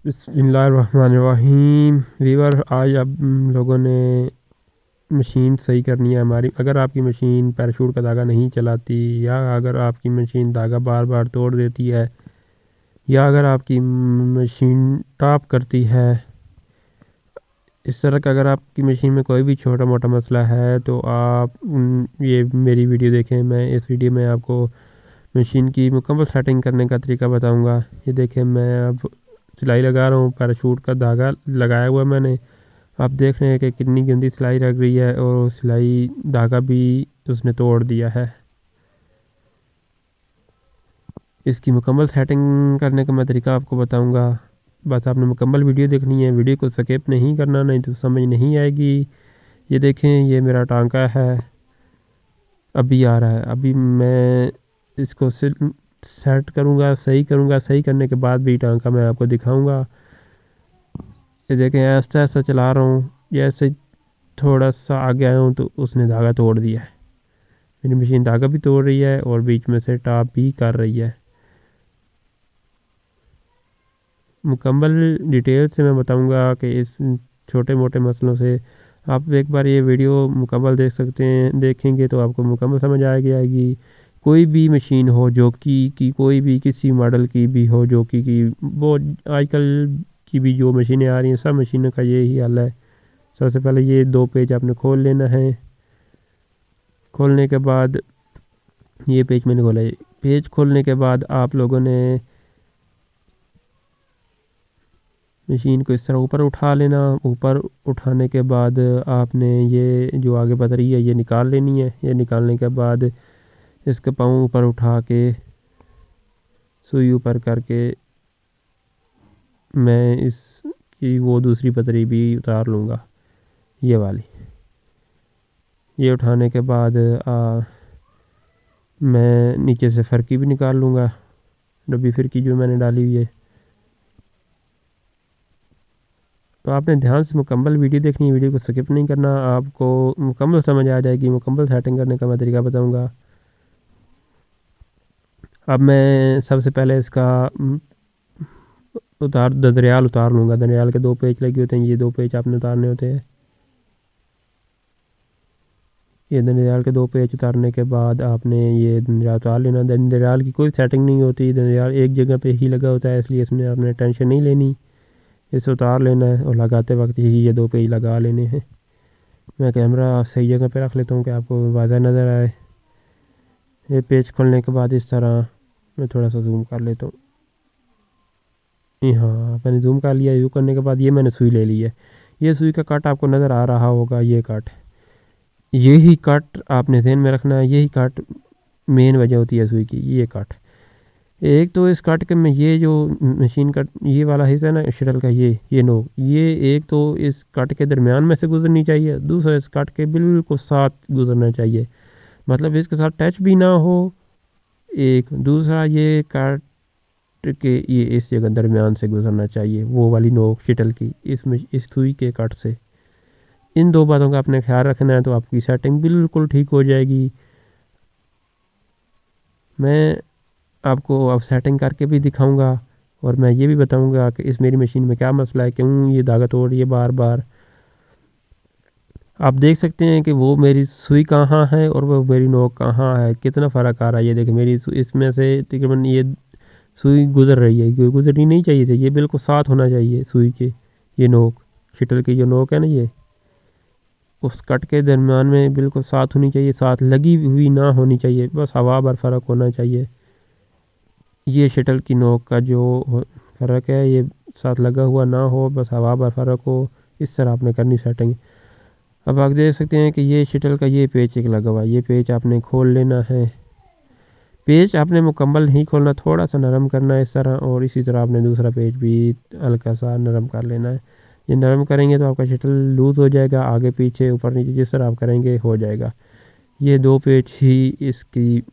बिस्मिल्लाहिर्रहमानिर्रहीम। वीवर, आज आप लोगों ने मशीन सही करनी है हमारी। अगर आपकी मशीन पैराशूट का धागा नहीं चलाती, या अगर आपकी मशीन धागा बार बार तोड़ देती है, या अगर आपकी मशीन टॉप करती है, इस तरह का अगर आपकी मशीन में कोई भी छोटा मोटा मसला है तो आप ये मेरी वीडियो देखें। मैं इस वीडियो में आपको मशीन की मुकम्मल सेटिंग करने का तरीका बताऊंगा। ये देखें, मैं अब सिलाई लगा रहा हूँ। पैराशूट का धागा लगाया हुआ मैंने। आप देख रहे हैं कि कितनी गंदी सिलाई लग रही है, और सिलाई धागा भी उसने तोड़ दिया है। इसकी मुकम्मल सेटिंग करने का मैं तरीका आपको बताऊंगा। बस आपने मुकम्मल वीडियो देखनी है, वीडियो को स्किप नहीं करना, नहीं तो समझ नहीं आएगी। ये देखें, ये मेरा टांका है, अभी आ रहा है। अभी मैं इसको सेट करूंगा, सही करूंगा। सही करने के बाद भी टांका मैं आपको दिखाऊंगा। ये देखें, ऐसा ऐसा चला रहा हूँ, जैसे थोड़ा सा आगे आया हूँ तो उसने धागा तोड़ दिया है। मेरी मशीन धागा भी तोड़ रही है और बीच में से टॉप भी कर रही है। मुकम्मल डिटेल से मैं बताऊंगा कि इस छोटे मोटे मसलों से आप एक बार ये वीडियो मुकम्मल देख सकते हैं। देखेंगे तो आपको मुकम्मल समझ आएगी। कोई भी मशीन हो, जॉकी की, कोई भी किसी मॉडल की भी हो, जॉकी की, वो आजकल की भी जो मशीनें आ रही हैं, सब मशीनों का यही हाल है। सबसे पहले ये 2 पेज आपने खोल लेना है। खोलने के बाद ये पेज मैंने खोला है। पेज खोलने के बाद आप लोगों ने मशीन को इस तरह ऊपर उठा लेना। ऊपर उठाने के बाद आपने ये जो आगे पतरी है ये निकाल लेनी है। ये निकालने के बाद इसके पाँव ऊपर उठा के, सुई ऊपर करके, मैं इसकी वो दूसरी पतरी भी उतार लूँगा, ये वाली। ये उठाने के बाद मैं नीचे से फरकी भी निकाल लूँगा, डब्बी फिरकी जो मैंने डाली हुई है। तो आपने ध्यान से मुकम्मल वीडियो देखनी है, वीडियो को स्किप नहीं करना। आपको मुकम्मल समझ आ जाएगी। मुकम्मल सेटिंग करने का मैं तरीका बताऊंगा। अब मैं सबसे पहले इसका दरियाल उतार लूँगा। दरियाल के 2 पेज लगे होते हैं, ये 2 पेज आपने उतारने होते हैं। ये दरियाल के 2 पेज उतारने के बाद आपने ये दरियाल उतार लेना। दरियाल की कोई सेटिंग नहीं होती, दरियाल एक जगह पे ही लगा होता है, इसलिए इसमें आपने टेंशन नहीं लेनी। इसे उतार लेना है और लगाते वक्त ही ये 2 पेज लगा लेने हैं। मैं कैमरा सही जगह पे रख लेता हूँ कि आपको वाज़ह नज़र आए। ये पेज खोलने के बाद इस तरह मैं थोड़ा सा जूम कर लेता हूँ। हाँ, मैंने जूम कर लिया। जूम करने के बाद ये मैंने सुई ले ली है। ये सुई का कट आपको नज़र आ रहा होगा, ये कट, यही कट आपने ध्यान में रखना है। यही कट मेन वजह होती है सुई की, ये कट। एक तो इस कट के में ये जो मशीन का ये वाला हिस्सा है ना शटल का, ये नोक, ये एक तो इस कट के दरमियान में से गुजरनी चाहिए। दूसरा, इस कट के बिल्कुल साथ गुजरना चाहिए, मतलब इसके साथ टच भी ना हो। एक दूसरा, ये कट के ये इस जगह दरमियान से गुजरना चाहिए, वो वाली नोक शटल की, इसमें इस सुई के कट से। इन 2 बातों का आपने ख्याल रखना है, तो आपकी सेटिंग बिल्कुल ठीक हो जाएगी। मैं आपको अब सेटिंग करके भी दिखाऊंगा, और मैं ये भी बताऊंगा कि इस मेरी मशीन में क्या मसला है, क्यों ये धागा तोड़ रही है बार बार। आप देख सकते हैं कि वो मेरी सुई कहाँ है और वो मेरी नोक कहाँ है, कितना फ़र्क आ रहा है। ये देखिए, मेरी इसमें से तकरीबन ये सुई गुजर रही है, गुजरनी नहीं चाहिए थी, ये बिल्कुल साथ होना चाहिए सुई के। ये नोक, शटल की जो नोक है ना, ये उस कट के दरमियान में बिल्कुल साथ होनी चाहिए, साथ लगी हुई ना होनी चाहिए, बस हवा भर फ़र्क होना चाहिए। ये शटल की नोक का जो फ़र्क है, ये साथ लगा हुआ ना हो, बस हवा भर फ़र्क हो। इस तरह आपने करनी सेटिंग। अब आप देख सकते हैं कि ये शटल का ये पेच एक लगा हुआ है, ये पेच आपने खोल लेना है। पेच आपने मुकम्मल नहीं खोलना, थोड़ा सा नरम करना है इस तरह, और इसी तरह आपने दूसरा पेच भी हल्का सा नरम कर लेना है। ये नरम करेंगे तो आपका शटल लूज़ हो जाएगा, आगे पीछे ऊपर नीचे जिस तरह आप करेंगे हो जाएगा। ये 2 पेच ही इसकी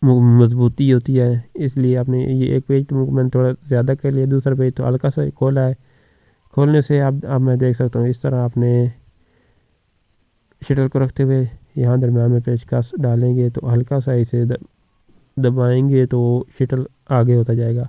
मजबूती होती है, इसलिए आपने ये एक पेज तो मैंने थोड़ा ज़्यादा कर लिया, दूसरा पेज तो हल्का सा खोला है। खोलने से अब मैं देख सकता हूँ, इस तरह आपने शटल को रखते हुए यहाँ दरम्यान में पेचकस डालेंगे तो हल्का सा इसे दबाएंगे तो शटल आगे होता जाएगा।